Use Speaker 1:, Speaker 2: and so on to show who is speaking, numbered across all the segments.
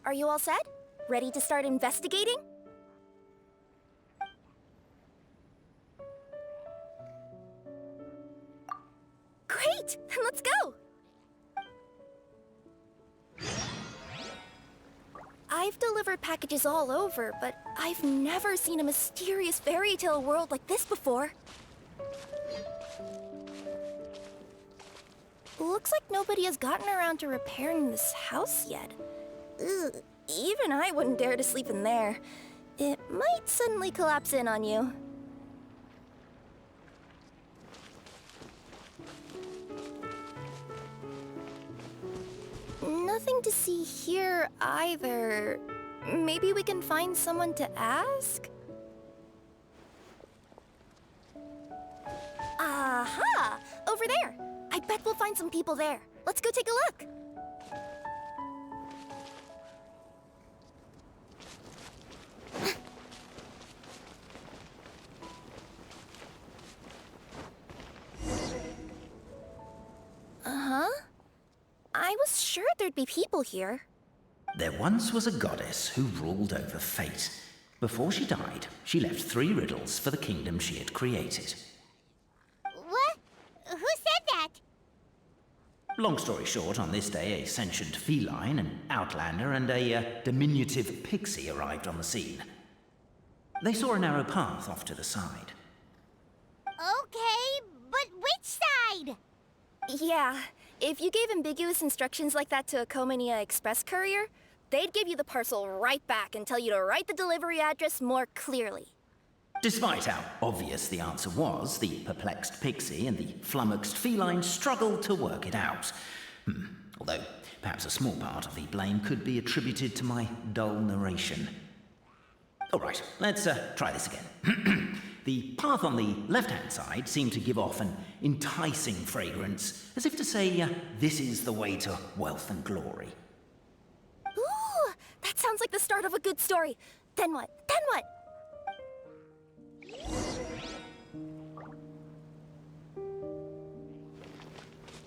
Speaker 1: Are you all set? Ready to start investigating? Great! Then let's go! I've delivered packages all over, but I've never seen a mysterious fairy tale world like this before. Looks like nobody has gotten around to repairing this house yet. Ugh, even I wouldn't dare to sleep in there. It might suddenly collapse in on you. Nothing to see here either. Maybe we can find someone to ask? Aha! Over there! I bet we'll find some people there. Let's go take a look. Uh-huh. I was sure there'd be people here.
Speaker 2: There once was a goddess who ruled over fate. Before she died, she left 3 riddles for the kingdom she had created.
Speaker 3: What? Who said that?
Speaker 2: Long story short, on this day, a sentient feline, an outlander, and a diminutive pixie arrived on the scene. They saw a narrow path off to the side.
Speaker 3: Okay, but which side?
Speaker 1: Yeah, if you gave ambiguous instructions like that to a Comania Express courier, they'd give you the parcel right back and tell you to write the delivery address more clearly.
Speaker 2: Despite how obvious the answer was, the perplexed pixie and the flummoxed feline struggled to work it out. Although, perhaps a small part of the blame could be attributed to my dull narration. All right, let's try this again. The path on the left-hand side seemed to give off an enticing fragrance, as if to say, this is the way to wealth and glory.
Speaker 1: Ooh, that sounds like the start of a good story. Then what? Then what?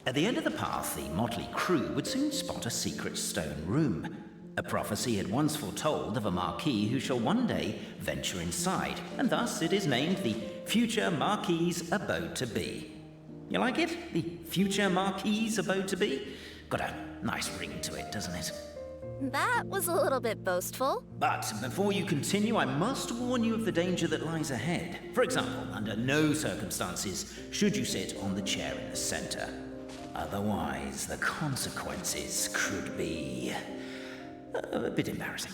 Speaker 2: At the end of the path, the motley crew would soon spot a secret stone room. A prophecy had once foretold of a Marquis who shall one day venture inside, and thus it is named the Future Marquis's Abode to Be. You like it? The Future Marquis's Abode to Be? Got a nice ring to it, doesn't it?
Speaker 1: That was a little bit boastful.
Speaker 2: But before you continue, I must warn you of the danger that lies ahead. For example, under no circumstances should you sit on the chair in the center. Otherwise, the consequences could be a bit embarrassing.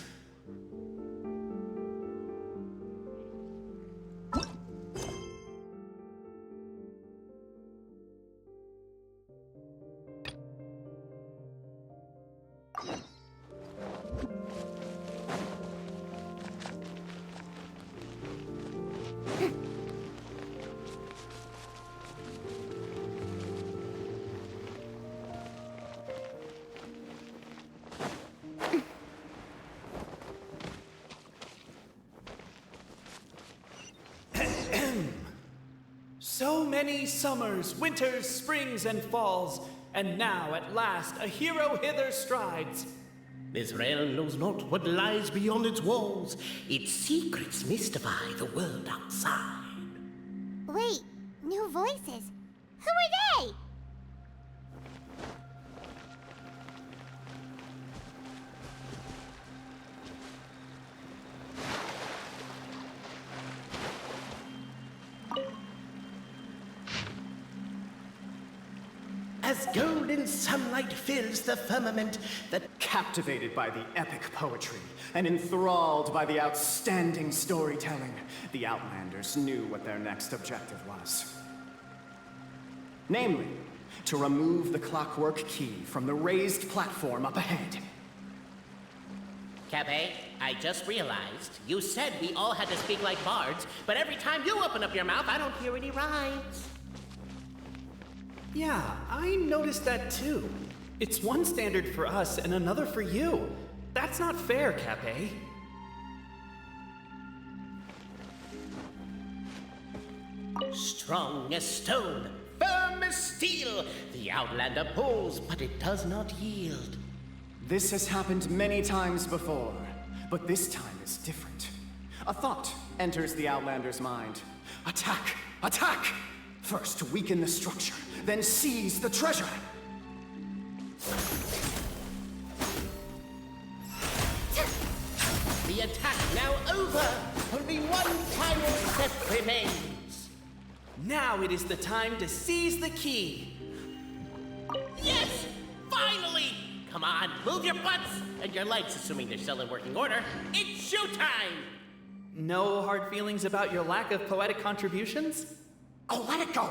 Speaker 4: So many summers, winters, springs, and falls, and now at last a hero hither strides.
Speaker 5: This realm knows not what lies beyond its walls. Its secrets mystify the world outside.
Speaker 3: Wait, new voices. Who are they?
Speaker 5: As golden sunlight fills the firmament,
Speaker 6: Captivated by the epic poetry and enthralled by the outstanding storytelling, the Outlanders knew what their next objective was. Namely, to remove the clockwork key from the raised platform up ahead.
Speaker 5: Cafe, I just realized you said we all had to speak like bards, but every time you open up your mouth, I don't hear any rhymes.
Speaker 4: Yeah, I noticed that too. It's one standard for us and another for you. That's not fair, Cape.
Speaker 5: Strong as stone, firm as steel, the Outlander pulls, but it does not yield.
Speaker 6: This has happened many times before, but this time is different. A thought enters the Outlander's mind. Attack! Attack! First weaken the structure, then seize the treasure!
Speaker 5: The attack now over! Only one final step remains!
Speaker 4: Now it is the time to seize the key.
Speaker 5: Yes! Finally! Come on, move your butts! And your legs, assuming they're still in working order. It's showtime!
Speaker 4: No hard feelings about your lack of poetic contributions?
Speaker 6: Oh, let it go!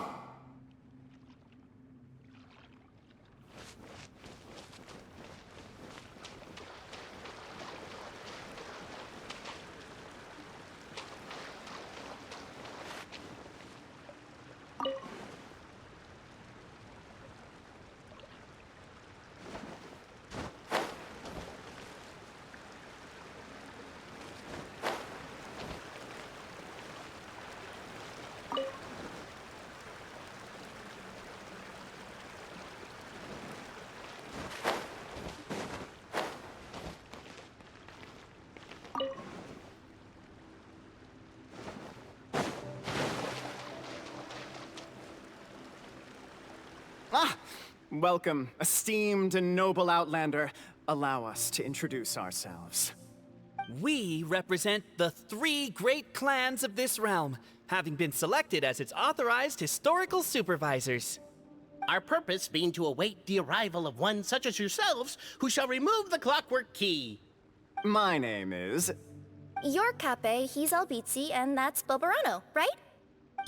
Speaker 6: Welcome, esteemed and noble Outlander. Allow us to introduce ourselves.
Speaker 4: We represent the 3 great clans of this realm, having been selected as its authorized historical supervisors.
Speaker 5: Our purpose being to await the arrival of one such as yourselves who shall remove the clockwork key.
Speaker 6: My name is...
Speaker 1: You're Cape, he's Albizzi, and that's Bobarano, right?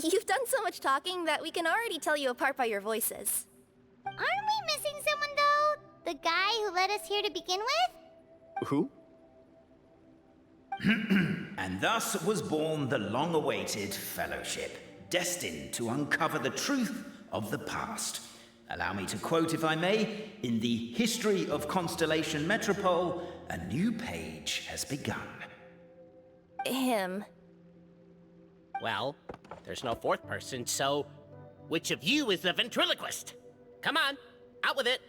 Speaker 1: You've done so much talking that we can already tell you apart by your voices.
Speaker 3: Aren't we missing someone, though? The guy who led us here to begin with?
Speaker 6: Who?
Speaker 2: And thus was born the long-awaited fellowship, destined to uncover the truth of the past. Allow me to quote, if I may, in the history of Constellation Metropole, a new page has begun.
Speaker 1: Him.
Speaker 5: Well, there's no 4th person, so which of you is the ventriloquist? Come on, out with it.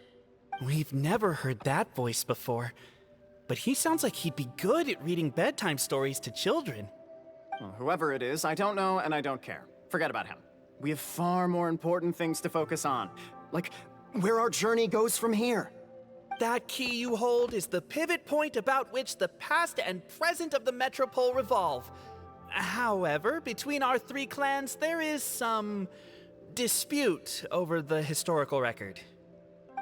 Speaker 4: We've never heard that voice before, but he sounds like he'd be good at reading bedtime stories to children.
Speaker 6: Well, whoever it is, I don't know and I don't care. Forget about him. We have far more important things to focus on, like where our journey goes from here.
Speaker 4: That key you hold is the pivot point about which the past and present of the Metropole revolve. However, between our 3 clans, there is some dispute over the historical record.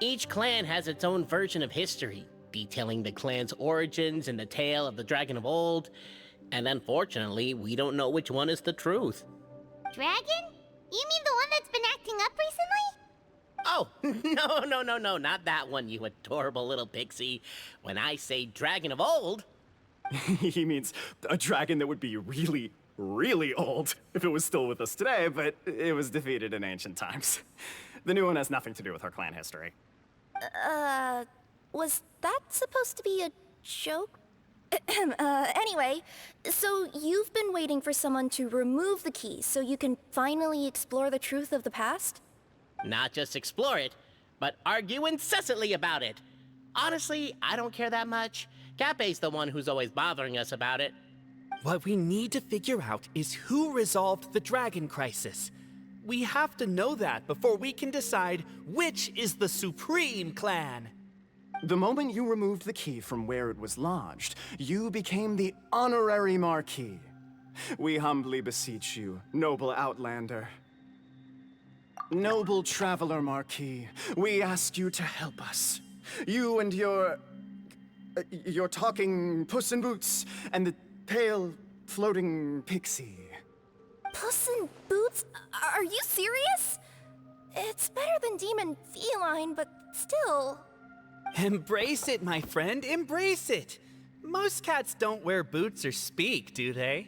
Speaker 5: Each clan has its own version of history, detailing the clan's origins and the tale of the dragon of old. And unfortunately, we don't know which one is the truth.
Speaker 3: Dragon? You mean the one that's been acting up recently?
Speaker 5: Oh, no, not that one, you adorable little pixie. When I say dragon of old...
Speaker 6: He means a dragon that would be really, really old if it was still with us today, but it was defeated in ancient times. The new one has nothing to do with our clan history.
Speaker 1: Was that supposed to be a joke? Anyway, so you've been waiting for someone to remove the key so you can finally explore the truth of the past?
Speaker 5: Not just explore it, but argue incessantly about it. Honestly, I don't care that much. Cape's the one who's always bothering us about it.
Speaker 4: What we need to figure out is who resolved the dragon crisis. We have to know that before we can decide which is the supreme clan.
Speaker 6: The moment you removed the key from where it was lodged, you became the honorary Marquis. We humbly beseech you, noble Outlander. Noble Traveler Marquis, we ask you to help us. You and your talking Puss in Boots and the pale floating pixie.
Speaker 1: Puss in Boots? Are you serious? It's better than demon feline, but still...
Speaker 4: Embrace it, my friend, embrace it. Most cats don't wear boots or speak, do they?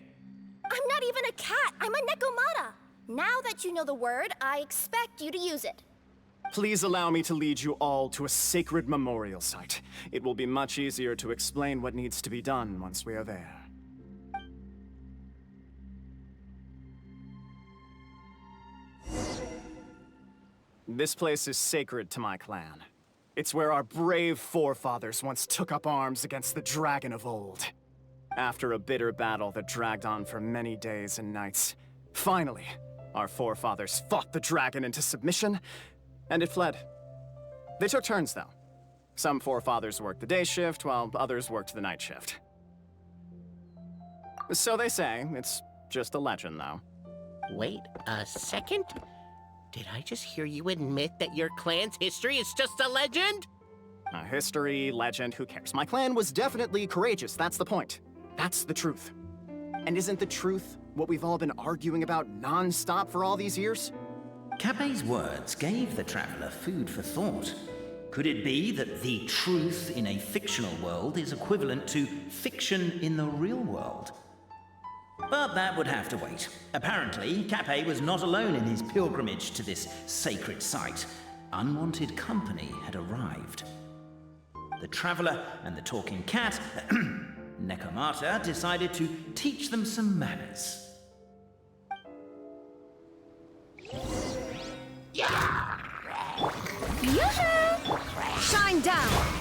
Speaker 1: I'm not even a cat, I'm a Nekomata. Now that you know the word, I expect you to use it.
Speaker 6: Please allow me to lead you all to a sacred memorial site. It will be much easier to explain what needs to be done once we are there. This place is sacred to my clan. It's where our brave forefathers once took up arms against the dragon of old. After a bitter battle that dragged on for many days and nights, finally, our forefathers fought the dragon into submission, and it fled. They took turns, though. Some forefathers worked the day shift, while others worked the night shift. So they say. It's just a legend, though.
Speaker 5: Wait a second? Did I just hear you admit that your clan's history is just a legend?
Speaker 6: History, legend, who cares? My clan was definitely courageous, that's the point. That's the truth. And isn't the truth what we've all been arguing about non-stop for all these years?
Speaker 2: Capet's words gave the traveler food for thought. Could it be that the truth in a fictional world is equivalent to fiction in the real world? But that would have to wait. Apparently, Capet was not alone in his pilgrimage to this sacred site. Unwanted company had arrived. The traveler and the talking cat, Nekomata, decided to teach them some manners.
Speaker 7: Yoo-hoo! Shine down!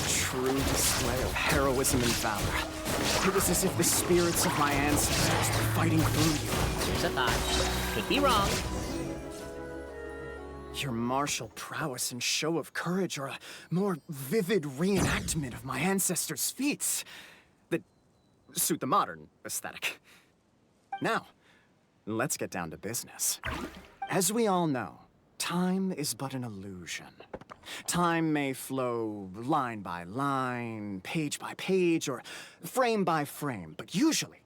Speaker 6: True display of heroism and valor. It was as if the spirits of my ancestors were fighting through you.
Speaker 5: Here's a thought. Could be wrong.
Speaker 6: Your martial prowess and show of courage are a more vivid reenactment of my ancestors' feats that suit the modern aesthetic. Now, let's get down to business. As we all know, time is but an illusion. Time may flow line by line, page by page, or frame by frame, but usually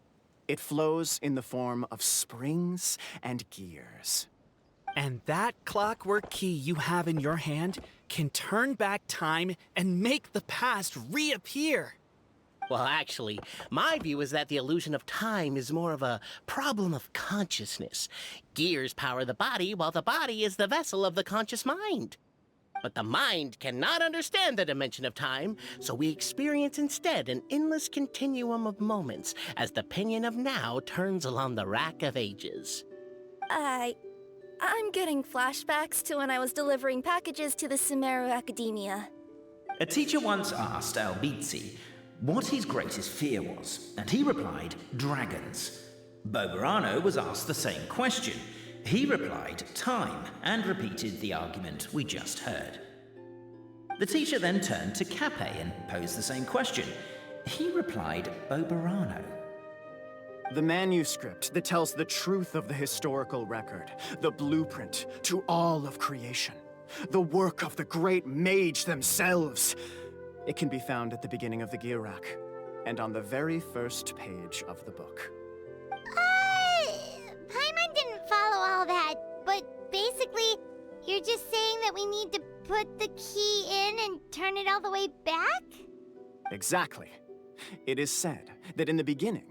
Speaker 6: it flows in the form of springs and gears.
Speaker 4: And that clockwork key you have in your hand can turn back time and make the past reappear.
Speaker 5: Well, actually, my view is that the illusion of time is more of a problem of consciousness. Gears power the body, while the body is the vessel of the conscious mind. But the mind cannot understand the dimension of time, so we experience instead an endless continuum of moments as the pinion of now turns along the rack of ages.
Speaker 1: I'm getting flashbacks to when I was delivering packages to the Sumeru Academia.
Speaker 2: A teacher once asked Albizzi what his greatest fear was, and he replied, dragons. Boberano was asked the same question. He replied, time, and repeated the argument we just heard. The teacher then turned to Capet and posed the same question. He replied, Boberano.
Speaker 6: The manuscript that tells the truth of the historical record, the blueprint to all of creation, the work of the great mage themselves. It can be found at the beginning of the gear rack, and on the very first page of the book.
Speaker 3: Paimon didn't follow all that, but basically, you're just saying that we need to put the key in and turn it all the way back?
Speaker 6: Exactly. It is said that in the beginning,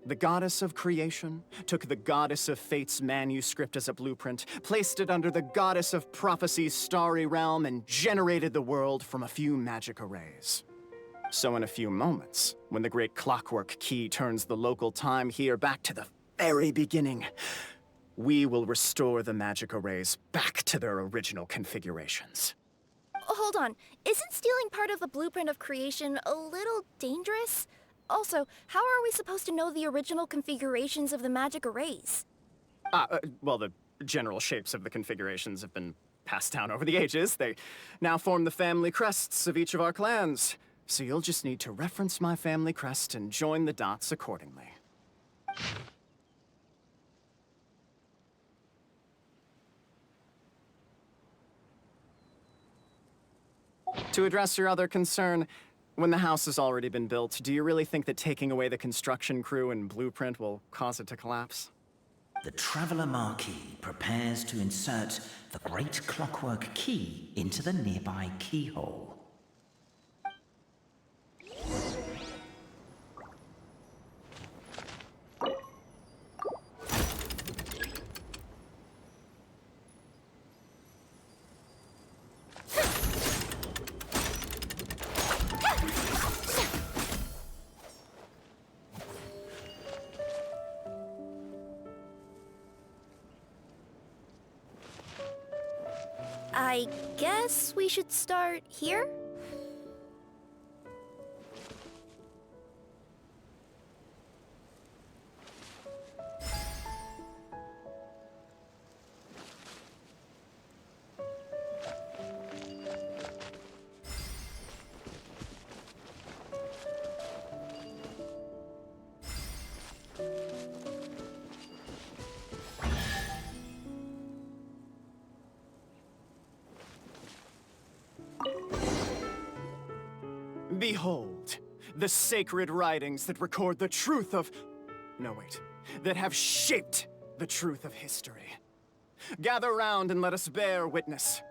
Speaker 6: the goddess of creation took the goddess of fate's manuscript as a blueprint, placed it under the goddess of prophecy's starry realm, and generated the world from a few magic arrays. So in a few moments, when the great clockwork key turns the local time here back to the very beginning, we will restore the magic arrays back to their original configurations.
Speaker 1: Hold on, isn't stealing part of the blueprint of creation a little dangerous? Also, how are we supposed to know the original configurations of the magic arrays?
Speaker 6: Well, the general shapes of the configurations have been passed down over the ages. They now form the family crests of each of our clans. So you'll just need to reference my family crest and join the dots accordingly. To address your other concern, when the house has already been built, do you really think that taking away the construction crew and blueprint will cause it to collapse?
Speaker 2: The Traveler Marquis prepares to insert the great clockwork key into the nearby keyhole.
Speaker 1: I guess we should start here?
Speaker 6: Behold, the sacred writings that record the truth of... No, wait. That have shaped the truth of history. Gather round and let us bear witness.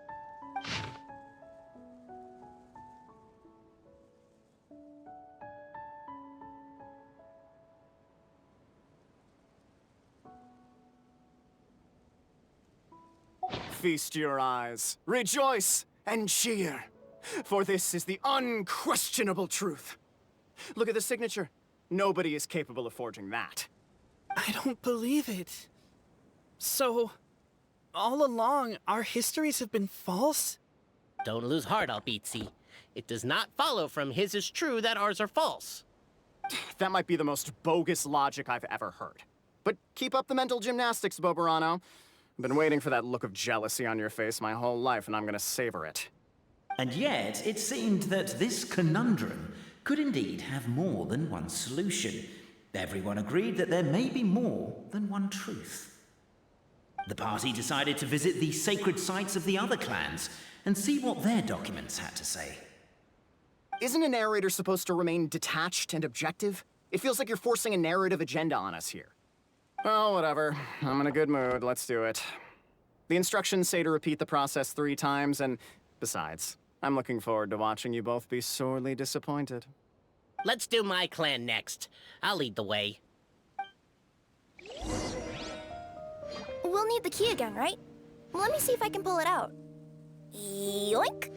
Speaker 6: Feast your eyes, rejoice, and cheer. For this is the unquestionable truth. Look at the signature. Nobody is capable of forging that.
Speaker 4: I don't believe it. So, all along, our histories have been false?
Speaker 5: Don't lose heart, Albizzi. It does not follow from his is true that ours are false.
Speaker 6: That might be the most bogus logic I've ever heard. But keep up the mental gymnastics, Boberano. I've been waiting for that look of jealousy on your face my whole life, and I'm gonna savor it.
Speaker 2: And yet, it seemed that this conundrum could indeed have more than one solution. Everyone agreed that there may be more than one truth. The party decided to visit the sacred sites of the other clans and see what their documents had to say.
Speaker 6: Isn't a narrator supposed to remain detached and objective? It feels like you're forcing a narrative agenda on us here. Oh, whatever. I'm in a good mood. Let's do it. The instructions say to repeat the process 3 times, and besides, I'm looking forward to watching you both be sorely disappointed.
Speaker 5: Let's do my clan next. I'll lead the way.
Speaker 1: We'll need the key again, right? Let me see if I can pull it out. Yoink!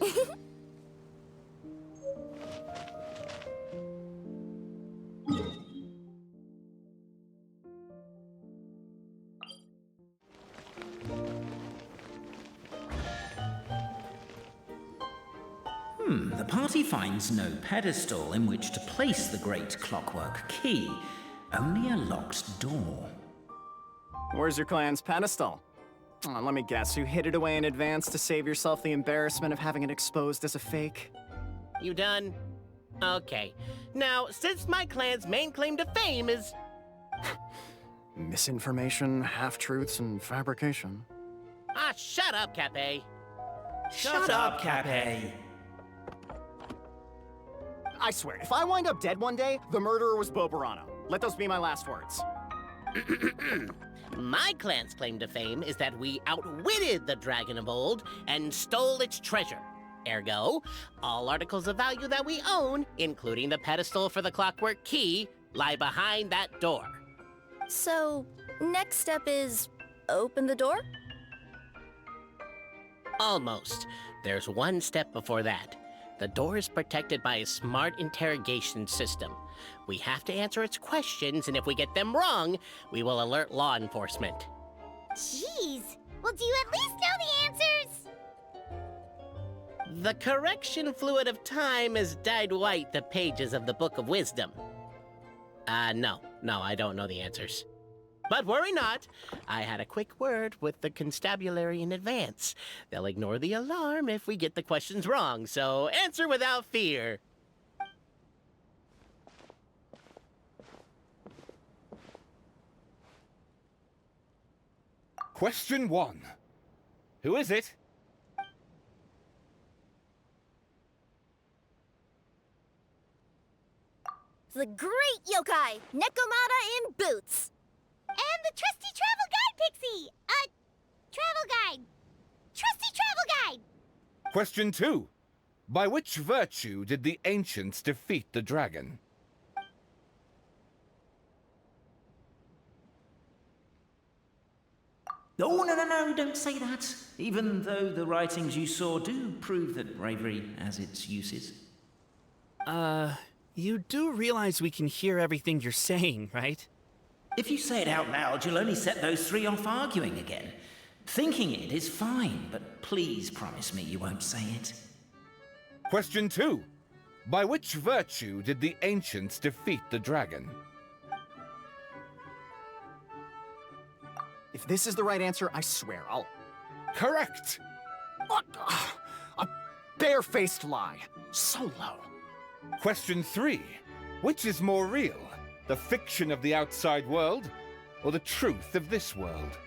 Speaker 2: The party finds no pedestal in which to place the great clockwork key, only a locked door.
Speaker 6: Where's your clan's pedestal? Oh, let me guess, you hid it away in advance to save yourself the embarrassment of having it exposed as a fake?
Speaker 5: You done? Okay. Now, since my clan's main claim to fame is...
Speaker 6: Misinformation, half-truths, and fabrication.
Speaker 5: Ah, shut up, Cape.
Speaker 2: Shut up, Cape!
Speaker 6: I swear, if I wind up dead one day, the murderer was Boberano. Let those be my last words.
Speaker 5: My clan's claim to fame is that we outwitted the Dragon of Old and stole its treasure. Ergo, all articles of value that we own, including the pedestal for the clockwork key, lie behind that door.
Speaker 1: So, next step is open the door?
Speaker 5: Almost. There's one step before that. The door is protected by a smart interrogation system. We have to answer its questions, and if we get them wrong, we will alert law enforcement.
Speaker 3: Jeez. Well, do you at least know the answers?
Speaker 5: The correction fluid of time has dyed white the pages of the Book of Wisdom. No, I don't know the answers. But worry not. I had a quick word with the constabulary in advance. They'll ignore the alarm if we get the questions wrong, so answer without fear.
Speaker 8: Question 1. Who is it?
Speaker 1: The great yokai, Nekomata in boots.
Speaker 3: And the trusty travel guide, Pixie! Travel guide. Trusty travel guide!
Speaker 8: Question 2. By which virtue did the ancients defeat the dragon?
Speaker 2: Oh, no, don't say that. Even though the writings you saw do prove that bravery has its uses.
Speaker 4: You do realize we can hear everything you're saying, right?
Speaker 2: If you say it out loud, you'll only set those 3 off arguing again. Thinking it is fine, but please promise me you won't say it.
Speaker 8: Question 2. By which virtue did the ancients defeat the dragon?
Speaker 6: If this is the right answer, I swear I'll...
Speaker 8: Correct!
Speaker 6: What? A barefaced lie. So low.
Speaker 8: Question 3. Which is more real? The fiction of the outside world, or the truth of this world?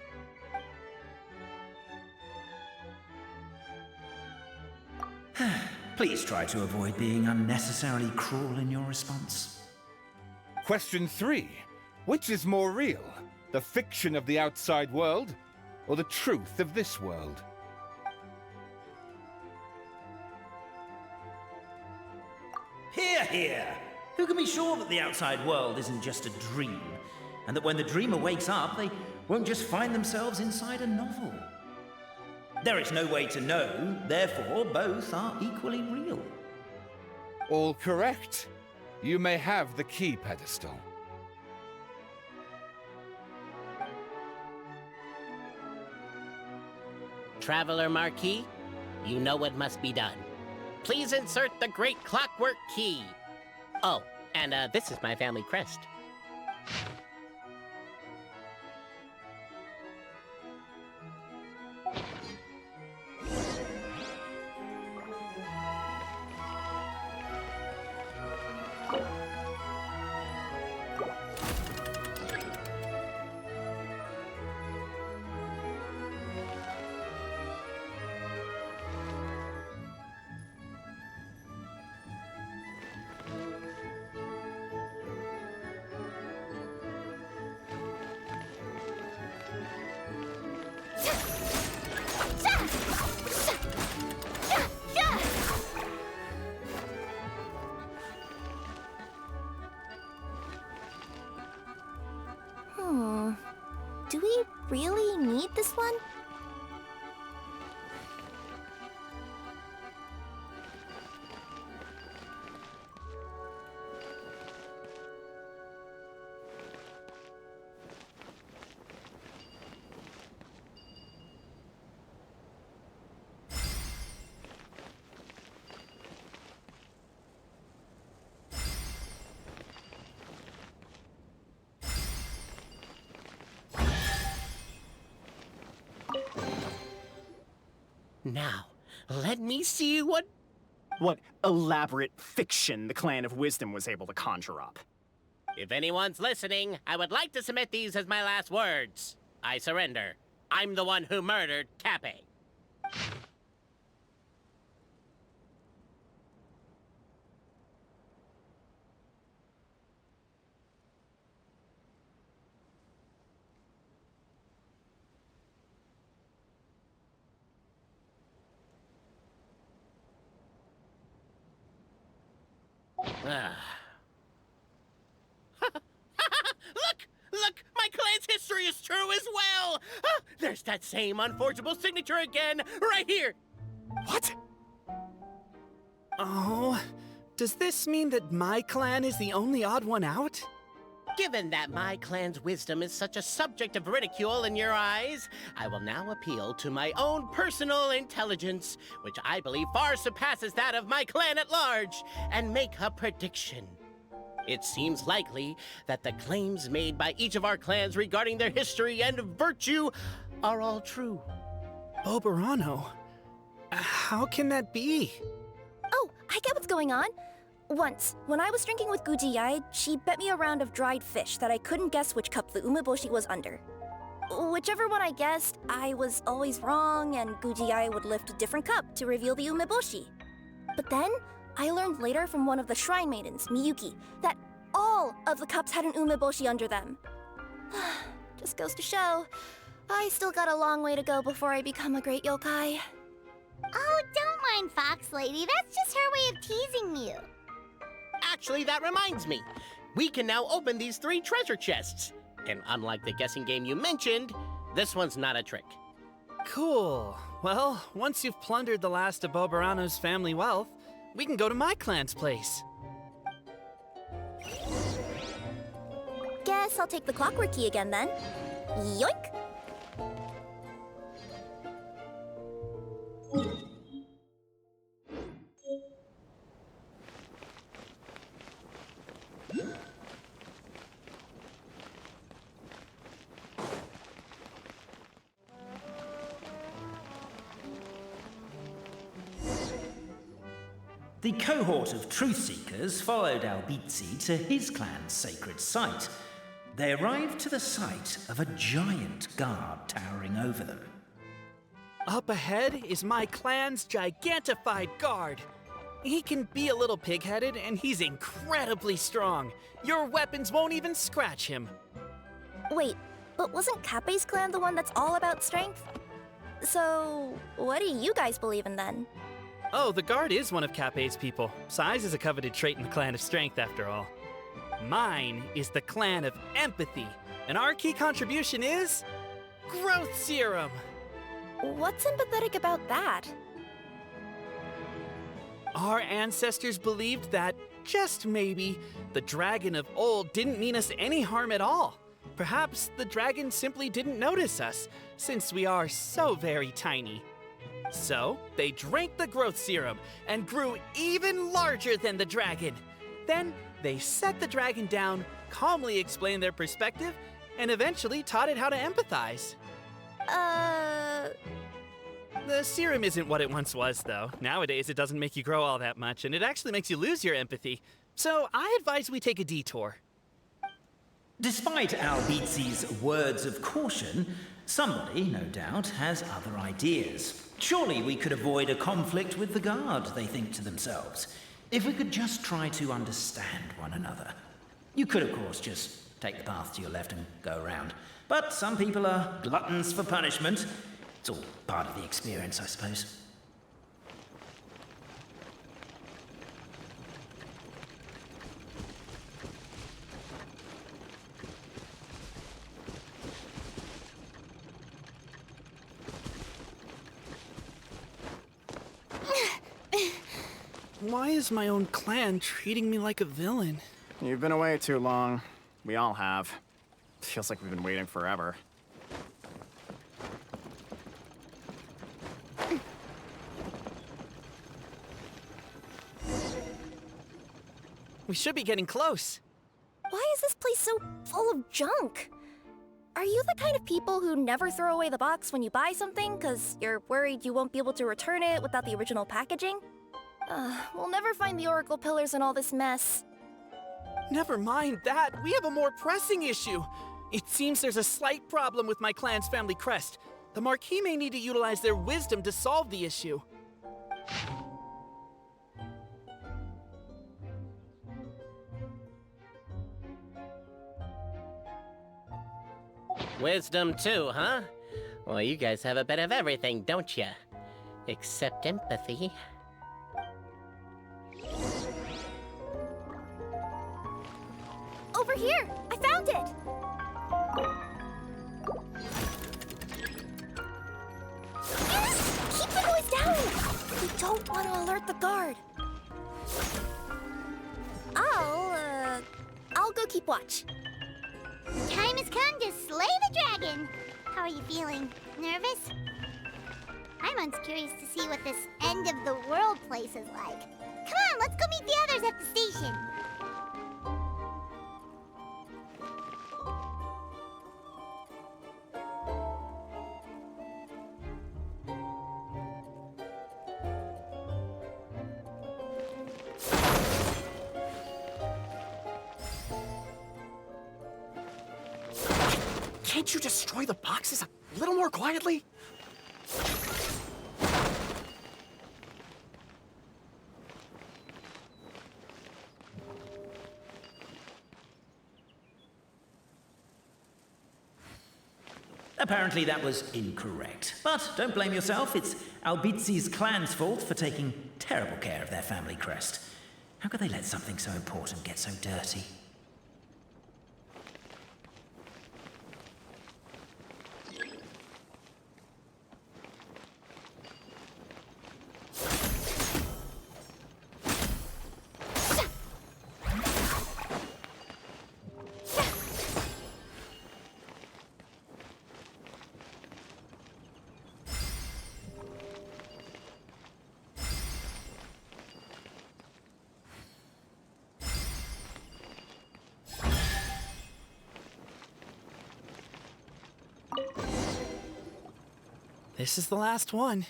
Speaker 2: Please try to avoid being unnecessarily cruel in your response.
Speaker 8: Question 3. Which is more real? The fiction of the outside world, or the truth of this world?
Speaker 2: Hear, hear! Who can be sure that the outside world isn't just a dream, and that when the dreamer wakes up, they won't just find themselves inside a novel? There is no way to know, therefore both are equally real.
Speaker 8: All correct. You may have the key pedestal.
Speaker 5: Traveler Marquis, you know what must be done. Please insert the great clockwork key. Oh, and this is my family crest.
Speaker 1: Do we really need this one?
Speaker 5: Now, let me see what
Speaker 6: elaborate fiction the Clan of Wisdom was able to conjure up.
Speaker 5: If anyone's listening, I would like to submit these as my last words. I surrender. I'm the one who murdered Cappe. Look! My clan's history is true as well! There's that same unforgeable signature again, right here!
Speaker 6: What?
Speaker 4: Oh, does this mean that my clan is the only odd one out?
Speaker 5: Given that my clan's wisdom is such a subject of ridicule in your eyes, I will now appeal to my own personal intelligence, which I believe far surpasses that of my clan at large, and make a prediction. It seems likely that the claims made by each of our clans regarding their history and virtue are all true.
Speaker 4: Boberano? How can that be?
Speaker 1: Oh, I get what's going on. Once, when I was drinking with Gujiyai, she bet me a round of dried fish that I couldn't guess which cup the umeboshi was under. Whichever one I guessed, I was always wrong, and Gujiyai would lift a different cup to reveal the umeboshi. But then, I learned later from one of the shrine maidens, Miyuki, that all of the cups had an umeboshi under them. Just goes to show, I still got a long way to go before I become a great yokai.
Speaker 3: Oh, don't mind Fox Lady. That's just her way of teasing you.
Speaker 5: Actually, that reminds me. We can now open these 3 treasure chests. And unlike the guessing game you mentioned, this one's not a trick.
Speaker 4: Cool. Well, once you've plundered the last of Boberano's family wealth, we can go to my clan's place.
Speaker 1: Guess I'll take the clockwork key again then. Yoink!
Speaker 2: The cohort of truth seekers followed Albizzi to his clan's sacred site. They arrived to the site of a giant guard towering over them.
Speaker 4: Up ahead is my clan's gigantified guard. He can be a little pig-headed, and he's incredibly strong. Your weapons won't even scratch him.
Speaker 1: Wait, but wasn't Kappe's clan the one that's all about strength? So, what do you guys believe in then?
Speaker 4: Oh, the guard is one of Kappe's people. Size is a coveted trait in the clan of strength, after all. Mine is the clan of empathy, and our key contribution is growth serum.
Speaker 1: What's empathetic about that?
Speaker 4: Our ancestors believed that, just maybe, the dragon of old didn't mean us any harm at all. Perhaps the dragon simply didn't notice us, since we are so very tiny. So, they drank the growth serum and grew even larger than the dragon. Then, they set the dragon down, calmly explained their perspective, and eventually taught it how to empathize. The serum isn't what it once was, though. Nowadays, it doesn't make you grow all that much, and it actually makes you lose your empathy. So, I advise we take a detour.
Speaker 2: Despite Albizzi's words of caution, somebody, no doubt, has other ideas. Surely we could avoid a conflict with the guard, they think to themselves, if we could just try to understand one another. You could, of course, just take the path to your left and go around. But some people are gluttons for punishment. It's all part of the experience, I suppose.
Speaker 4: Why is my own clan treating me like a villain?
Speaker 6: You've been away too long. We all have. Feels like we've been waiting forever.
Speaker 4: We should be getting close.
Speaker 1: Why is this place so full of junk? Are you the kind of people who never throw away the box when you buy something because you're worried you won't be able to return it without the original packaging? We'll never find the Oracle Pillars in all this mess.
Speaker 4: Never mind that. We have a more pressing issue. It seems there's a slight problem with my clan's family crest. The Marquis may need to utilize their wisdom to solve the issue.
Speaker 5: Wisdom too, huh? Well, you guys have a bit of everything, don't you? Except empathy.
Speaker 1: Over here! I found it! Keep the noise down! We don't want to alert the guard. I'll go keep watch.
Speaker 3: Time has come to slay the dragon. How are you feeling? Nervous? I'm most curious to see what this end of the world place is like. Come on, let's go meet the others at the station.
Speaker 6: Can't you destroy the boxes a little more quietly?
Speaker 2: Apparently that was incorrect. But don't blame yourself, it's Albizzi's clan's fault for taking terrible care of their family crest. How could they let something so important get so dirty?
Speaker 4: This is the last one.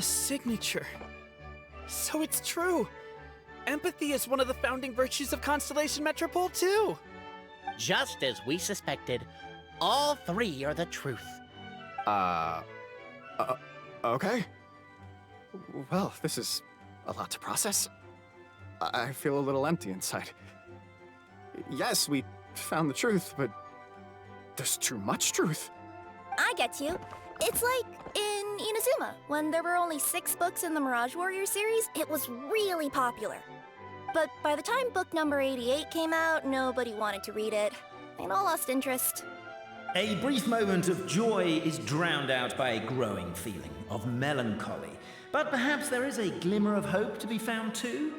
Speaker 4: The signature. So it's true. Empathy is one of the founding virtues of Constellation Metropole, too.
Speaker 5: Just as we suspected, all three are the truth.
Speaker 6: Okay. Well, this is a lot to process. I feel a little empty inside. Yes, we found the truth, but there's too much truth.
Speaker 1: I get you. It's like in Inazuma, when there were only 6 books in the Mirage Warrior series, it was really popular. But by the time book number 88 came out, nobody wanted to read it. They'd all lost interest.
Speaker 2: A brief moment of joy is drowned out by a growing feeling of melancholy. But perhaps there is a glimmer of hope to be found too?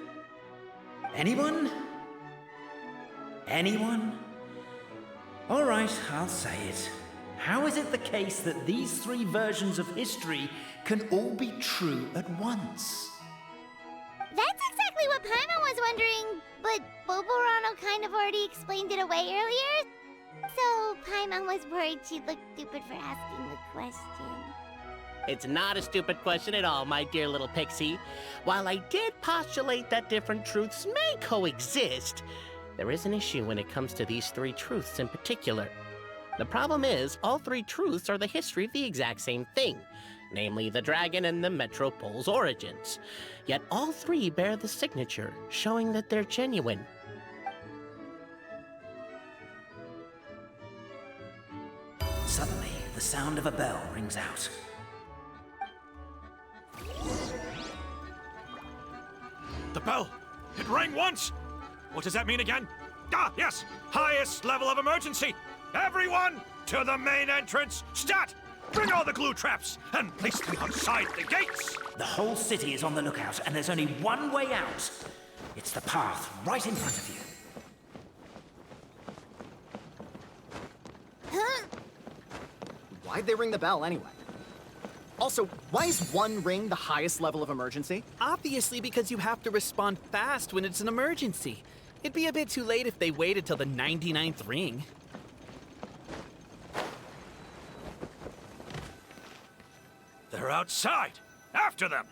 Speaker 2: Anyone? Anyone? All right, I'll say it. How is it the case that these 3 versions of history can all be true at once?
Speaker 3: That's exactly what Paimon was wondering, but Boborano kind of already explained it away earlier. So Paimon was worried she'd look stupid for asking the question.
Speaker 5: It's not a stupid question at all, my dear little pixie. While I did postulate that different truths may coexist, there is an issue when it comes to these 3 truths in particular. The problem is, all 3 truths are the history of the exact same thing, namely the dragon and the Metropole's origins. Yet all 3 bear the signature, showing that they're genuine.
Speaker 2: Suddenly, the sound of a bell rings out.
Speaker 9: The bell! It rang once! What does that mean again? Ah, yes! Highest level of emergency! Everyone, to the main entrance! Stat! Bring all the glue traps and place them outside the gates!
Speaker 2: The whole city is on the lookout, and there's only one way out. It's the path right in front of you.
Speaker 6: Why'd they ring the bell anyway? Also, why is 1 ring the highest level of emergency?
Speaker 4: Obviously because you have to respond fast when it's an emergency. It'd be a bit too late if they waited till the 99th ring.
Speaker 9: They're outside! After them!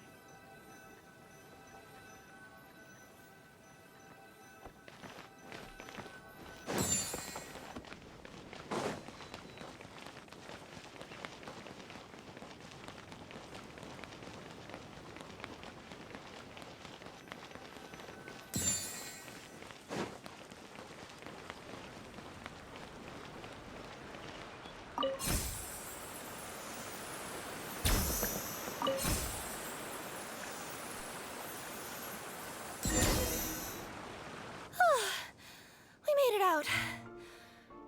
Speaker 1: We made it out.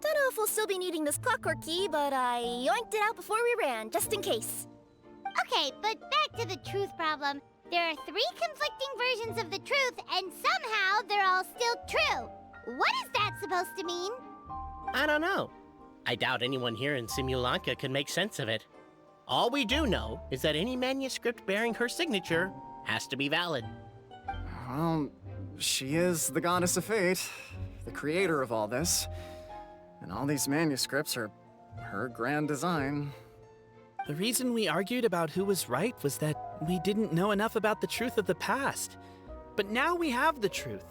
Speaker 1: Don't know if we'll still be needing this clockwork key, but I yoinked it out before we ran, just in case.
Speaker 3: Okay, but back to the truth problem. There are 3 conflicting versions of the truth, and somehow they're all still true. What is that supposed to mean?
Speaker 5: I don't know. I doubt anyone here in Simulanka can make sense of it. All we do know is that any manuscript bearing her signature has to be valid.
Speaker 6: Well, she is the goddess of fate, the creator of all this. And all these manuscripts are her grand design.
Speaker 4: The reason we argued about who was right was that we didn't know enough about the truth of the past. But now we have the truth.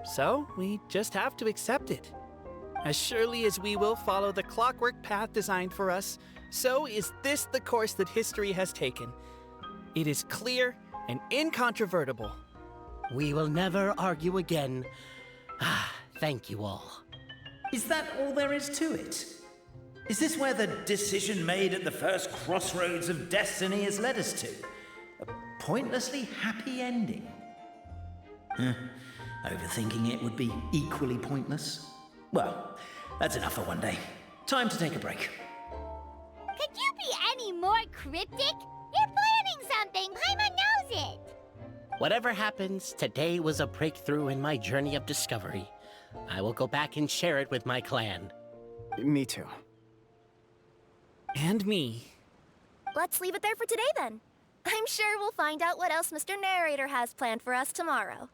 Speaker 4: So we just have to accept it. As surely as we will follow the clockwork path designed for us, so is this the course that history has taken. It is clear and incontrovertible.
Speaker 5: We will never argue again. Thank you all.
Speaker 2: Is that all there is to it? Is this where the decision made at the first crossroads of destiny has led us to? A pointlessly happy ending? Overthinking it would be equally pointless. Well, that's enough for one day. Time to take a break.
Speaker 3: Could you be any more cryptic? You're planning something. Paimon knows it.
Speaker 5: Whatever happens, today was a breakthrough in my journey of discovery. I will go back and share it with my clan.
Speaker 6: Me too.
Speaker 4: And me.
Speaker 1: Let's leave it there for today then. I'm sure we'll find out what else Mr. Narrator has planned for us tomorrow.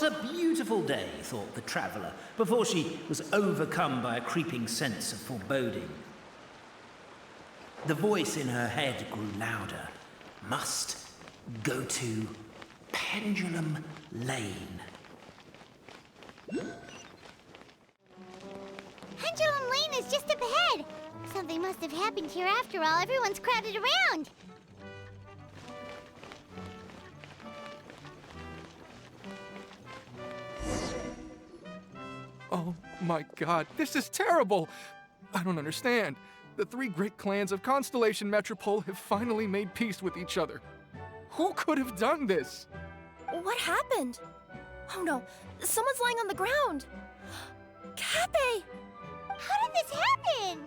Speaker 2: What a beautiful day, thought the traveller, before she was overcome by a creeping sense of foreboding. The voice in her head grew louder. Must go to Pendulum Lane.
Speaker 3: Pendulum Lane is just up ahead. Something must have happened here after all. Everyone's crowded around.
Speaker 10: Oh my god, this is terrible! I don't understand. The three great clans of Constellation Metropole have finally made peace with each other. Who could have done this?
Speaker 1: What happened? Oh no, someone's lying on the ground. Cappy!
Speaker 3: How did this happen?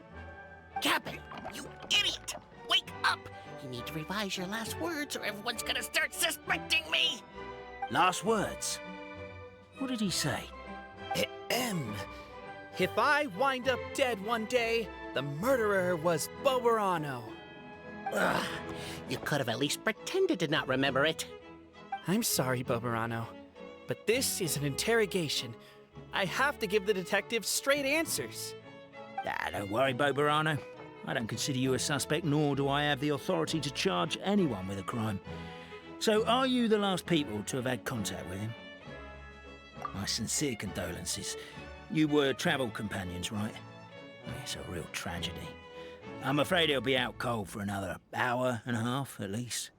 Speaker 5: Cappy, you idiot! Wake up! You need to revise your last words or everyone's gonna start suspecting me!
Speaker 2: Last words. What did he say?
Speaker 4: If I wind up dead one day, the murderer was Boberano.
Speaker 5: Ugh, you could have at least pretended to not remember it.
Speaker 4: I'm sorry, Boberano, but this is an interrogation. I have to give the detective straight answers.
Speaker 2: Don't worry, Boberano. I don't consider you a suspect, nor do I have the authority to charge anyone with a crime. So, are you the last people to have had contact with him? My sincere condolences. You were travel companions, right? It's a real tragedy. I'm afraid he'll be out cold for another hour and a half, at least.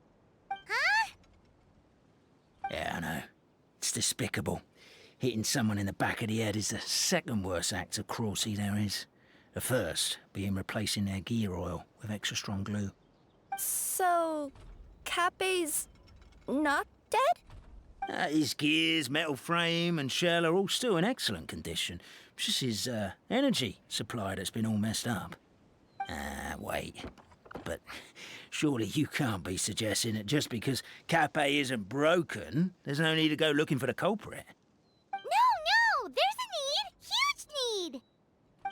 Speaker 3: Huh?
Speaker 2: Yeah, I know. It's despicable. Hitting someone in the back of the head is the second worst act of cruelty there is. The first being replacing their gear oil with extra strong glue.
Speaker 1: So, Cappy's not dead?
Speaker 2: His gears, metal frame and shell are all still in excellent condition. It's just his energy supply that's been all messed up. Wait. But surely you can't be suggesting that just because Cappy isn't broken, there's no need to go looking for the culprit.
Speaker 3: No! There's a need! Huge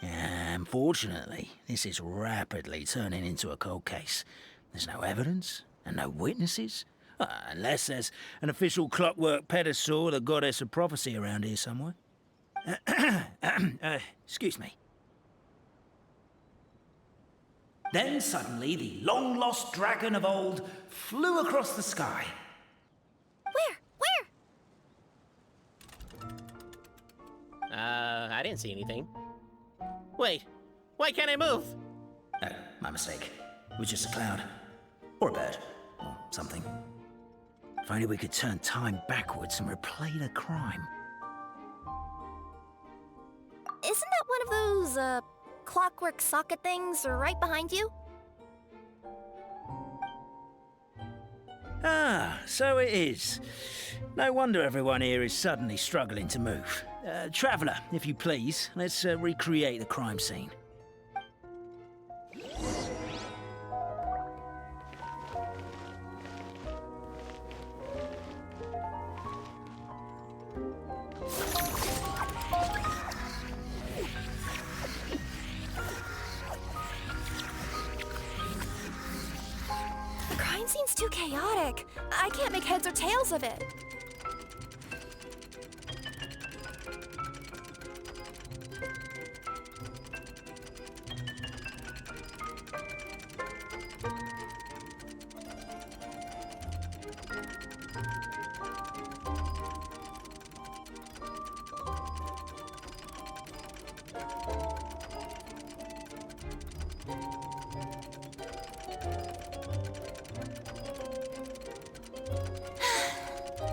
Speaker 3: need!
Speaker 2: Unfortunately, this is rapidly turning into a cold case. There's no evidence and no witnesses. Unless there's an official clockwork pedestal, the goddess of prophecy around here somewhere. Excuse me. Then suddenly the long-lost dragon of old flew across the sky.
Speaker 1: Where?
Speaker 5: I didn't see anything. Wait, why can't I move?
Speaker 2: Oh, my mistake. It was just a cloud. Or a bird. Or something. If only we could turn time backwards and replay the crime.
Speaker 1: Isn't that one of those, clockwork socket things right behind you?
Speaker 2: Ah, so it is. No wonder everyone here is suddenly struggling to move. Traveller, if you please, let's recreate the crime scene.
Speaker 1: The crime scene's too chaotic. I can't make heads or tails of it.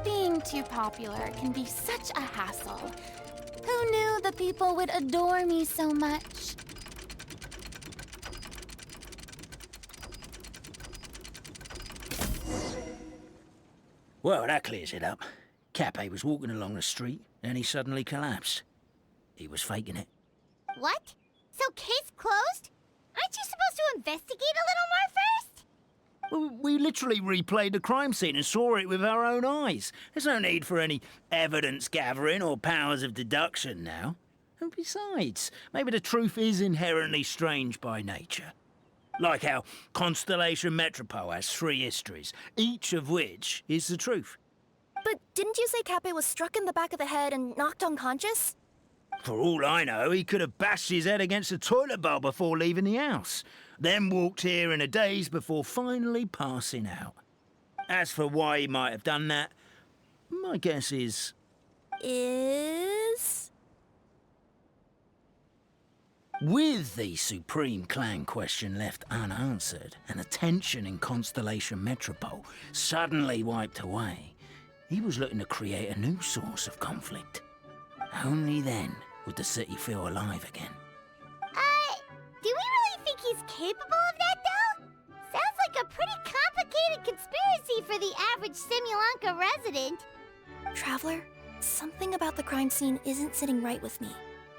Speaker 11: Being too popular can be such a hassle. Who knew the people would adore me so much?
Speaker 2: Well, that clears it up. Cappy was walking along the street, and he suddenly collapsed. He was faking it.
Speaker 3: What? So case closed? Aren't you supposed to investigate a little more first?
Speaker 2: Well, we literally replayed the crime scene and saw it with our own eyes. There's no need for any evidence gathering or powers of deduction now. And besides, maybe the truth is inherently strange by nature. Like how Constellation Metropole has 3 histories, each of which is the truth.
Speaker 1: But didn't you say Cappe was struck in the back of the head and knocked unconscious?
Speaker 2: For all I know, he could have bashed his head against a toilet bowl before leaving the house, then walked here in a daze before finally passing out. As for why he might have done that, my guess is... With the Supreme Clan question left unanswered and the tension in Constellation Metropole suddenly wiped away, he was looking to create a new source of conflict. Only then would the city feel alive again.
Speaker 3: Do we really think he's capable of that, though? Sounds like a pretty complicated conspiracy for the average Simulanka resident.
Speaker 1: Traveler, something about the crime scene isn't sitting right with me.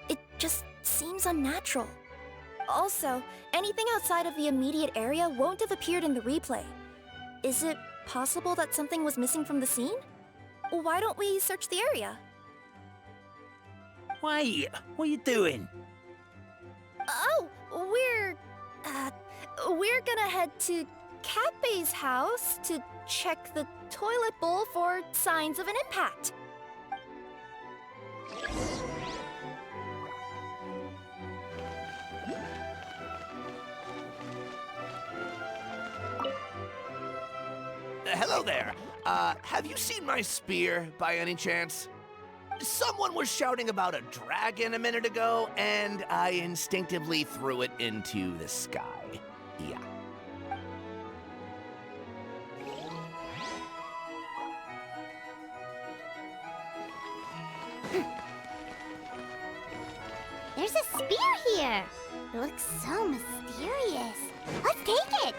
Speaker 1: It just seems unnatural. Also, anything outside of the immediate area won't have appeared in the replay. Is it possible that something was missing from the scene? Why don't we search the area?
Speaker 2: Wait, what are you doing?
Speaker 1: Oh, we're gonna head to Cappe's house to check the toilet bowl for signs of an impact.
Speaker 12: Hello there. Have you seen my spear by any chance? Someone was shouting about a dragon a minute ago, and I instinctively threw it into the sky. Yeah.
Speaker 3: There's a spear here. It looks so mysterious. Let's take it.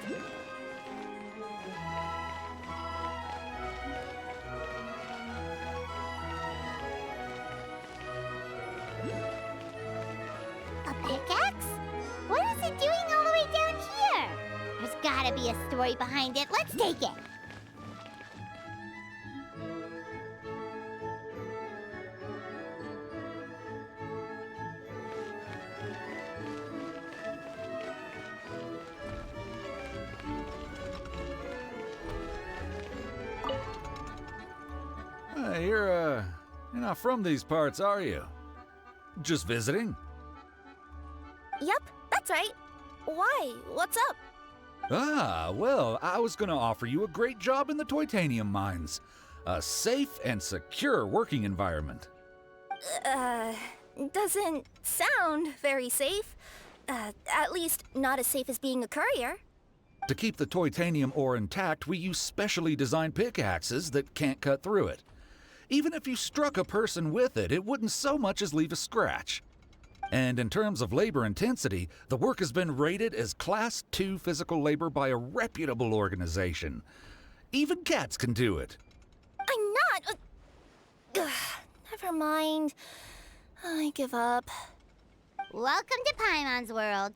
Speaker 3: A pickaxe? What is it doing all the way down here? There's gotta be a story behind it. Let's take it.
Speaker 13: You're not from these parts, are you? Just visiting?
Speaker 1: Yep, that's right. Why? What's up?
Speaker 13: Ah, well, I was gonna offer you a great job in the Titanium mines. A safe and secure working environment.
Speaker 1: Doesn't sound very safe. At least not as safe as being a courier.
Speaker 13: To keep the Titanium ore intact, we use specially designed pickaxes that can't cut through it. Even if you struck a person with it, it wouldn't so much as leave a scratch. And in terms of labor intensity, the work has been rated as Class 2 physical labor by a reputable organization. Even cats can do it.
Speaker 1: I'm not... never mind. I give up.
Speaker 3: Welcome to Paimon's world.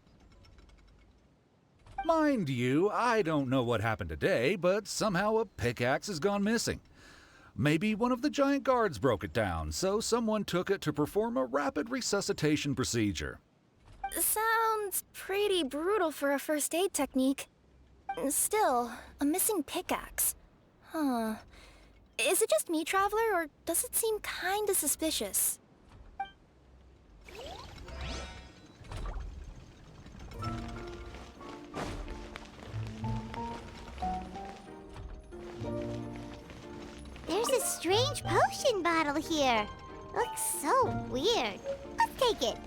Speaker 13: Mind you, I don't know what happened today, but somehow a pickaxe has gone missing. Maybe one of the giant guards broke it down, so someone took it to perform a rapid resuscitation procedure.
Speaker 1: Sounds pretty brutal for a first aid technique. Still, a missing pickaxe. Huh. Is it just me, Traveler, or does it seem kinda suspicious?
Speaker 3: There's a strange potion bottle here. It looks so weird. Let's take it.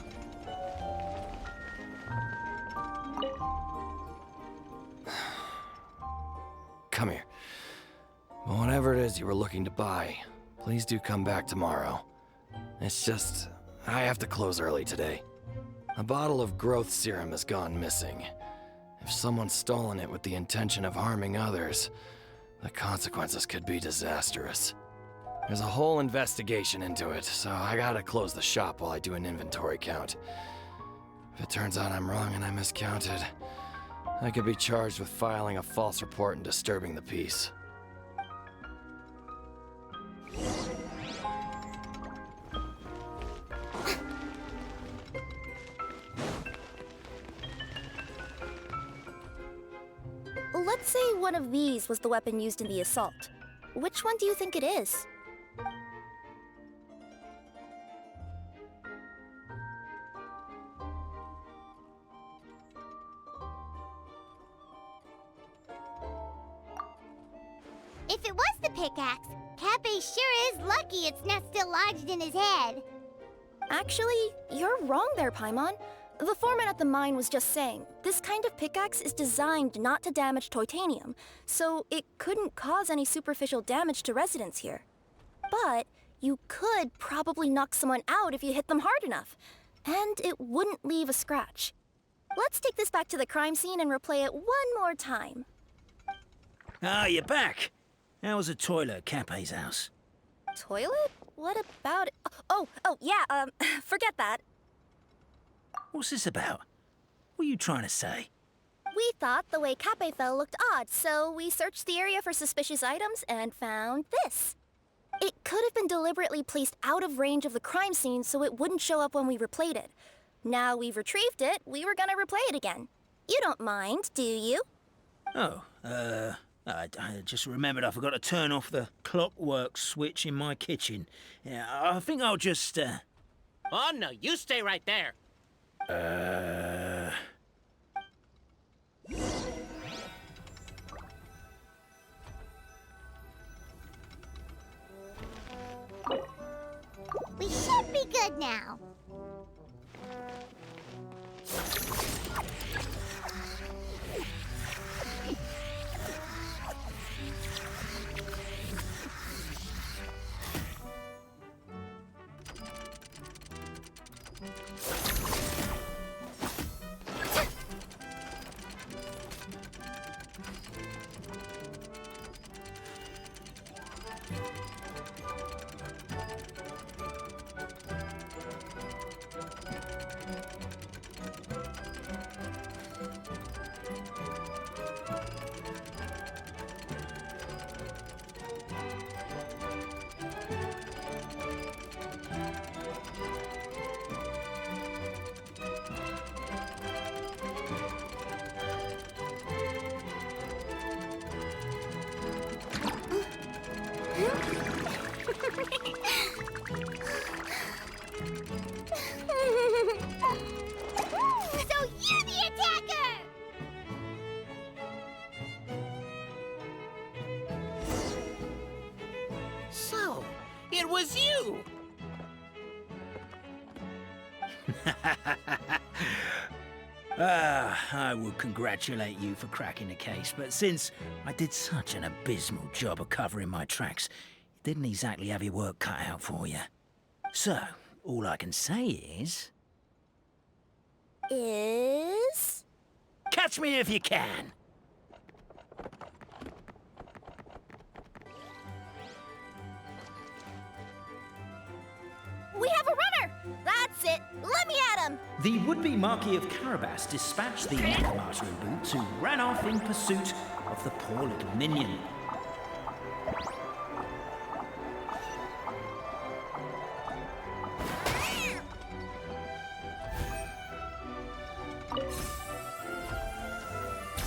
Speaker 12: Come here. Whatever it is you were looking to buy, please do come back tomorrow. It's just, I have to close early today. A bottle of growth serum has gone missing. If someone's stolen it with the intention of harming others, the consequences could be disastrous. There's a whole investigation into it, so I gotta close the shop while I do an inventory count. If it turns out I'm wrong and I miscounted, I could be charged with filing a false report and disturbing the peace.
Speaker 1: Let's say one of these was the weapon used in the assault. Which one do you think it is?
Speaker 3: If it was the pickaxe, Cappe sure is lucky it's not still lodged in his head.
Speaker 1: Actually, you're wrong there, Paimon. The foreman at the mine was just saying, this kind of pickaxe is designed not to damage titanium, so it couldn't cause any superficial damage to residents here. But you could probably knock someone out if you hit them hard enough, and it wouldn't leave a scratch. Let's take this back to the crime scene and replay it one more time.
Speaker 2: Ah, you're back. How was the toilet at Cappe's house?
Speaker 1: Toilet? What about it? Oh, yeah, forget that.
Speaker 2: What's this about? What are you trying to say?
Speaker 1: We thought the way Cappe fell looked odd, so we searched the area for suspicious items and found this. It could have been deliberately placed out of range of the crime scene so it wouldn't show up when we replayed it. Now we've retrieved it, we were gonna replay it again. You don't mind, do you?
Speaker 2: Oh, I just remembered I forgot to turn off the clockwork switch in my kitchen. Yeah, I think I'll just,
Speaker 5: Oh, no, you stay right there.
Speaker 3: We should be good now. So you're the attacker!
Speaker 5: So, it was you!
Speaker 2: I would congratulate you for cracking the case, but since I did such an abysmal job of covering my tracks, it didn't exactly have your work cut out for you. So, all I can say is... Catch me if you can!
Speaker 1: We have a runner! That's it! Let me at him!
Speaker 2: The would-be Marquis of Carabas dispatched the Necromancer in boots, who ran off in pursuit of the poor little minion.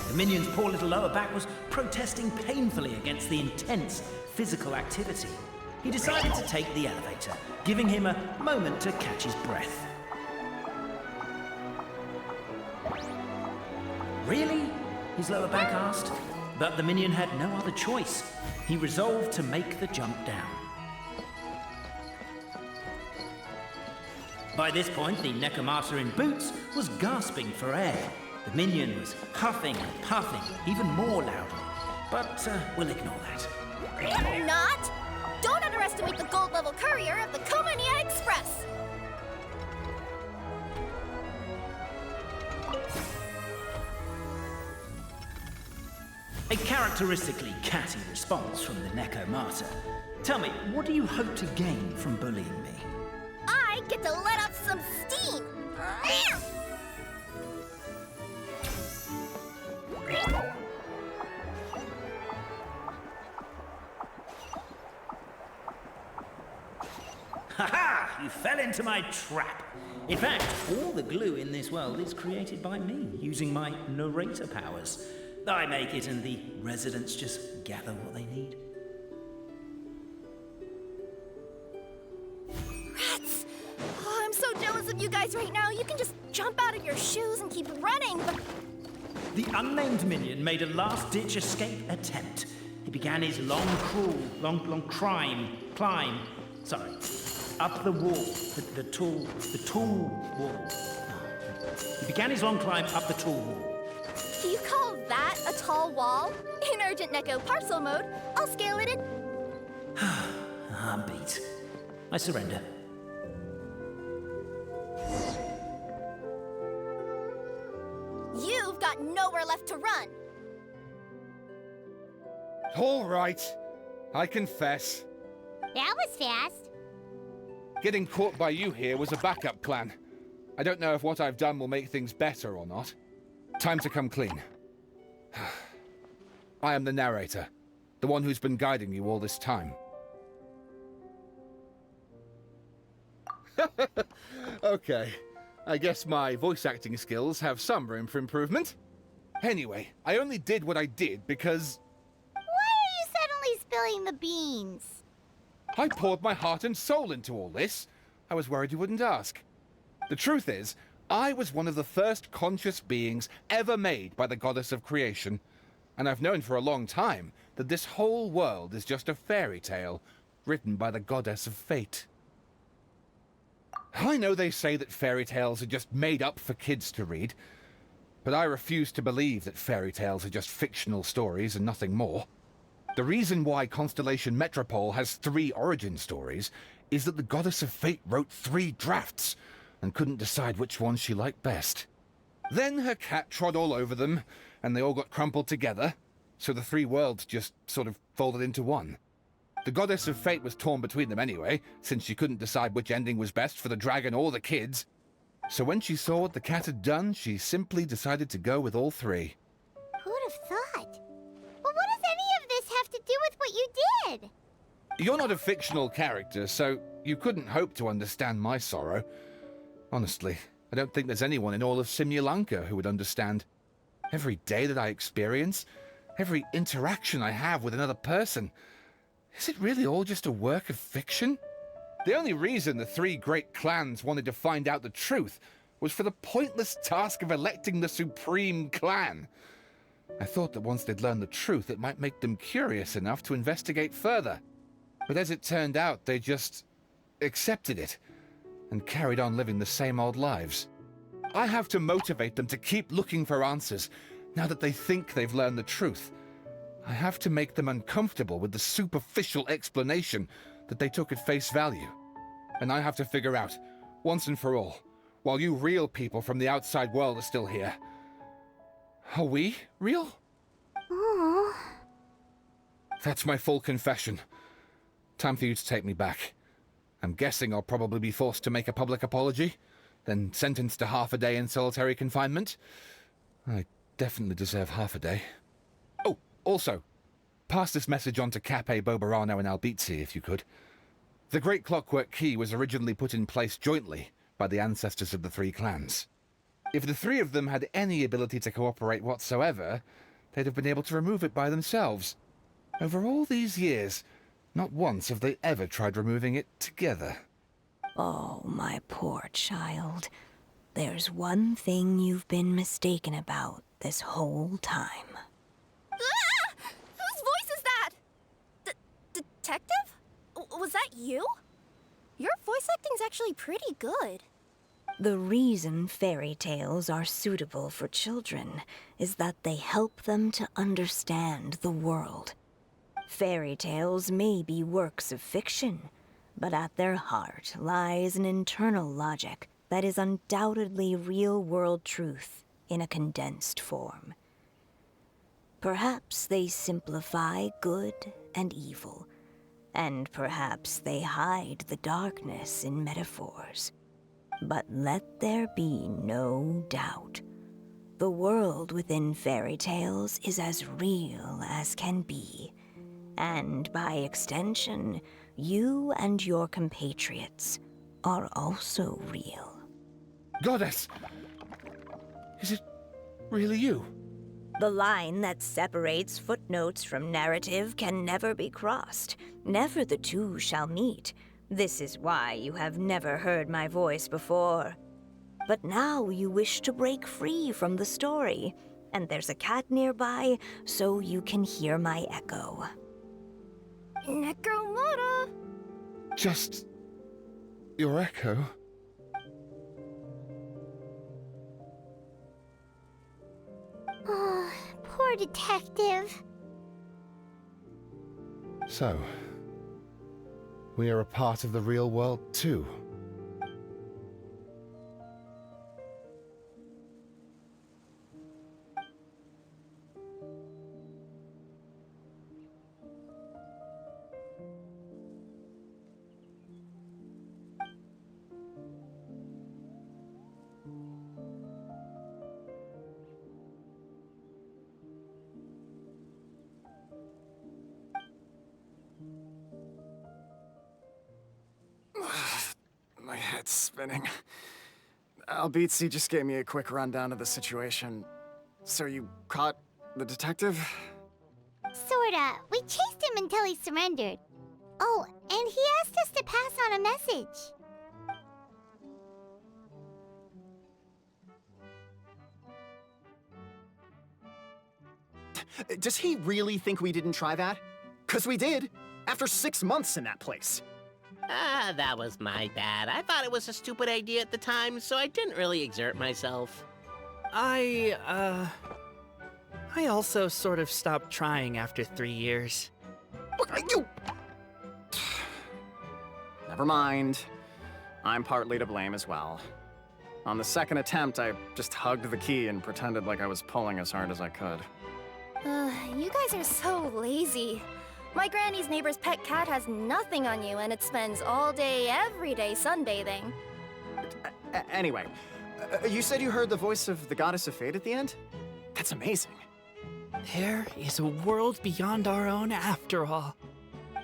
Speaker 2: The minion's poor little lower back was protesting painfully against the intense physical activity. He decided to take the elevator, giving him a moment to catch his breath. Really? His lower back asked. But the minion had no other choice. He resolved to make the jump down. By this point, the Necromancer in boots was gasping for air. The minion was huffing and puffing, even more loudly. But we'll ignore that.
Speaker 1: Not! Don't underestimate the gold-level courier of the Komania Express!
Speaker 2: A characteristically catty response from the Necromancer. Tell me, what do you hope to gain from bullying me?
Speaker 1: I get to let off some steam!
Speaker 2: Ha-ha! You fell into my trap. In fact, all the glue in this world is created by me, using my narrator powers. I make it and the residents just gather what they need.
Speaker 1: with you guys right now, you can just jump out of your shoes and keep running, but...
Speaker 2: The unnamed minion made a last-ditch escape attempt. He began his long climb, up the wall, the tall wall. He began his long climb up the tall wall.
Speaker 1: Do you call that a tall wall? In Urgent Neko parcel mode, I'll scale it in...
Speaker 2: I'm beat. I surrender.
Speaker 1: You've got nowhere left to run.
Speaker 8: All right. I confess.
Speaker 3: That was fast.
Speaker 8: Getting caught by you here was a backup plan. I don't know if what I've done will make things better or not. Time to come clean. I am the narrator, the one who's been guiding you all this time. Okay, I guess my voice acting skills have some room for improvement. Anyway, I only did what I did because...
Speaker 3: Why are you suddenly spilling the beans?
Speaker 8: I poured my heart and soul into all this. I was worried you wouldn't ask. The truth is, I was one of the first conscious beings ever made by the goddess of creation. And I've known for a long time that this whole world is just a fairy tale written by the goddess of fate. I know they say that fairy tales are just made up for kids to read, but I refuse to believe that fairy tales are just fictional stories and nothing more. The reason why Constellation Metropole has 3 origin stories is that the goddess of fate wrote 3 drafts and couldn't decide which one she liked best. Then her cat trod all over them, and they all got crumpled together, so the 3 worlds just sort of folded into one. The goddess of fate was torn between them anyway, since she couldn't decide which ending was best for the dragon or the kids. So when she saw what the cat had done, she simply decided to go with all 3.
Speaker 3: Who'd have thought? Well, what does any of this have to do with what you did?
Speaker 8: You're not a fictional character, so you couldn't hope to understand my sorrow. Honestly, I don't think there's anyone in all of Simulanka who would understand. Every day that I experience, every interaction I have with another person, is it really all just a work of fiction? The only reason the 3 great clans wanted to find out the truth was for the pointless task of electing the supreme clan. I thought that once they'd learned the truth, it might make them curious enough to investigate further. But as it turned out, they just accepted it and carried on living the same old lives. I have to motivate them to keep looking for answers now that they think they've learned the truth. I have to make them uncomfortable with the superficial explanation that they took at face value. And I have to figure out, once and for all, while you real people from the outside world are still here, are we real?
Speaker 3: Aww.
Speaker 8: That's my full confession. Time for you to take me back. I'm guessing I'll probably be forced to make a public apology, then sentenced to half a day in solitary confinement. I definitely deserve half a day. Oh, also, pass this message on to Cape, Bobarano, and Albizzi, if you could. The Great Clockwork Key was originally put in place jointly by the ancestors of the 3 clans. If the 3 of them had any ability to cooperate whatsoever, they'd have been able to remove it by themselves. Over all these years, not once have they ever tried removing it together.
Speaker 7: Oh, my poor child. There's one thing you've been mistaken about this whole time.
Speaker 1: Ah! Whose voice is that? Detective? Was that you? Your voice acting's actually pretty good.
Speaker 7: The reason fairy tales are suitable for children is that they help them to understand the world. Fairy tales may be works of fiction, but at their heart lies an internal logic that is undoubtedly real-world truth in a condensed form. Perhaps they simplify good and evil, and perhaps they hide the darkness in metaphors. But let there be no doubt. The world within fairy tales is as real as can be. And by extension, you and your compatriots are also real.
Speaker 8: Goddess! Is it really you?
Speaker 7: The line that separates footnotes from narrative can never be crossed. Never the two shall meet. This is why you have never heard my voice before. But now you wish to break free from the story, and there's a cat nearby, so you can hear my echo.
Speaker 1: Necromora!
Speaker 8: Just your echo.
Speaker 3: Oh, poor detective.
Speaker 8: So, we are a part of the real world too.
Speaker 6: My head's spinning. Albizzi just gave me a quick rundown of the situation. So you caught the detective?
Speaker 3: Sorta. We chased him until he surrendered. Oh, and he asked us to pass on a message.
Speaker 6: Does he really think we didn't try that? 'Cause we did, after 6 months in that place.
Speaker 5: Ah, that was my bad. I thought it was a stupid idea at the time, so I didn't really exert myself.
Speaker 4: I also sort of stopped trying after 3 years.
Speaker 6: You... Never mind. I'm partly to blame as well. On the second attempt, I just hugged the key and pretended like I was pulling as hard as I could.
Speaker 1: You guys are so lazy. My granny's neighbor's pet cat has nothing on you, and it spends all day, every day sunbathing.
Speaker 6: Anyway, you said you heard the voice of the Goddess of Fate at the end? That's amazing.
Speaker 4: There is a world beyond our own after all.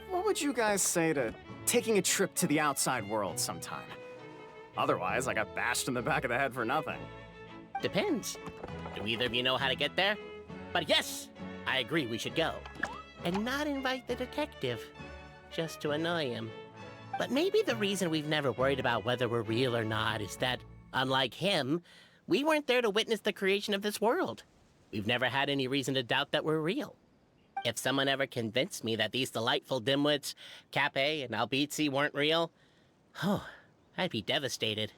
Speaker 6: What would you guys say to taking a trip to the outside world sometime? Otherwise, I got bashed in the back of the head for nothing.
Speaker 5: Depends. Do either of you know how to get there? But yes, I agree we should go. And not invite the detective, just to annoy him. But maybe the reason we've never worried about whether we're real or not is that, unlike him, we weren't there to witness the creation of this world. We've never had any reason to doubt that we're real. If someone ever convinced me that these delightful dimwits, Cape and Albizzi, weren't real, oh, I'd be devastated.